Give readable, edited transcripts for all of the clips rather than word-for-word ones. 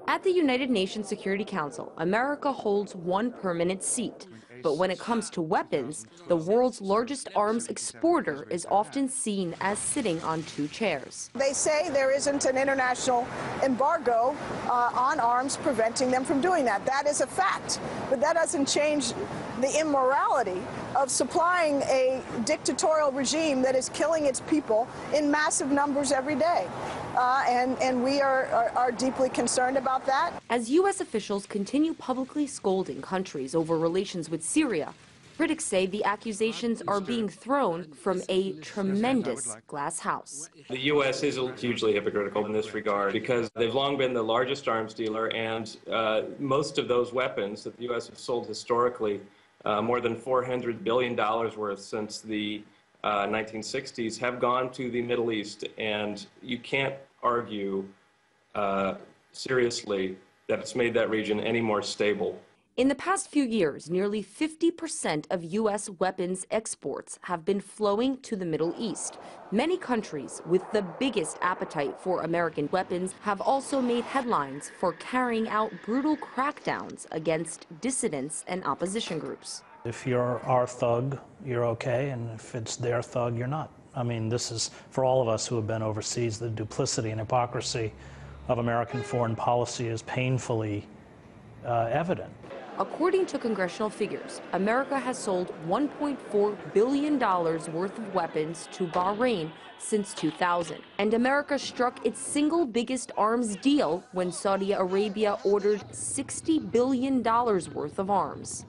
At the United Nations Security Council, America holds one permanent seat. But when it comes to weapons, the world's largest arms exporter is often seen as sitting on two chairs. They say there isn't an international embargo on arms preventing them from doing that. That is a fact. But that doesn't change the immorality of supplying a dictatorial regime that is killing its people in massive numbers every day. And we are deeply concerned about that. As U.S. officials continue publicly scolding countries over relations with Syria, critics say the accusations are being thrown from a tremendous glass house. The U.S. is hugely hypocritical in this regard because they've long been the largest arms dealer, and most of those weapons that the U.S. has sold historically, more than $400 billion worth since the 1960s, have gone to the Middle East, and you can't argue seriously that it's made that region any more stable. In the past few years, nearly 50% of U.S. weapons exports have been flowing to the Middle East. Many countries with the biggest appetite for American weapons have also made headlines for carrying out brutal crackdowns against dissidents and opposition groups. If you're our thug, you're okay, and if it's their thug, you're not. I mean, this is, for all of us who have been overseas, the duplicity and hypocrisy of American foreign policy is painfully evident. According to congressional figures, America has sold $1.4 billion worth of weapons to Bahrain since 2000. And America struck its single biggest arms deal when Saudi Arabia ordered $60 billion worth of arms.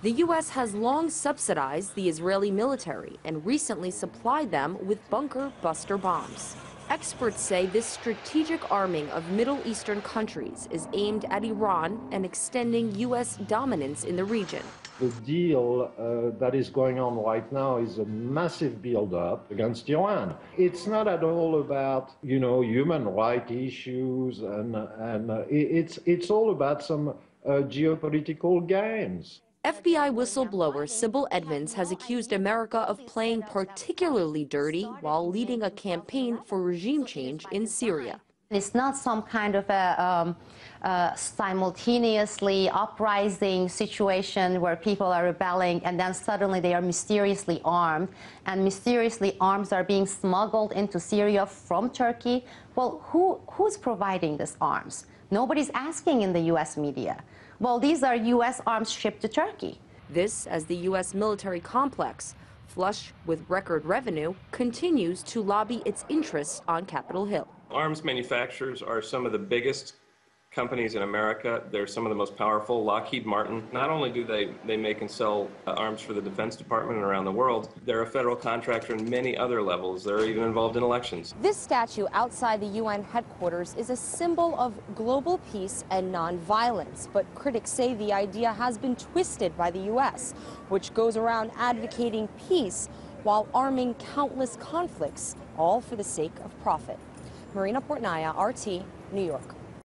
The U.S. has long subsidized the Israeli military and recently supplied them with bunker buster bombs. Experts say this strategic arming of Middle Eastern countries is aimed at Iran and extending U.S. dominance in the region. The deal that is going on right now is a massive build-up against Iran. It's not at all about, human rights issues, and it's all about some geopolitical games. FBI whistleblower Sybil Edmonds has accused America of playing particularly dirty while leading a campaign for regime change in Syria. It's not some kind of a simultaneously uprising situation where people are rebelling and then suddenly they are mysteriously armed, and mysteriously arms are being smuggled into Syria from Turkey. Well, who's providing these arms? Nobody's asking in the U.S. media. Well, these are U.S. arms shipped to Turkey. This as the U.S. military complex, flush with record revenue, continues to lobby its interests on Capitol Hill. Arms manufacturers are some of the biggest companies in America. They're some of the most powerful. Lockheed Martin, not only do they make and sell arms for the Defense Department and around the world, they're a federal contractor in many other levels. They're even involved in elections. This statue outside the UN headquarters is a symbol of global peace and nonviolence, but critics say the idea has been twisted by the U.S., which goes around advocating peace while arming countless conflicts, all for the sake of profit. Marina Portnaya, RT, New York.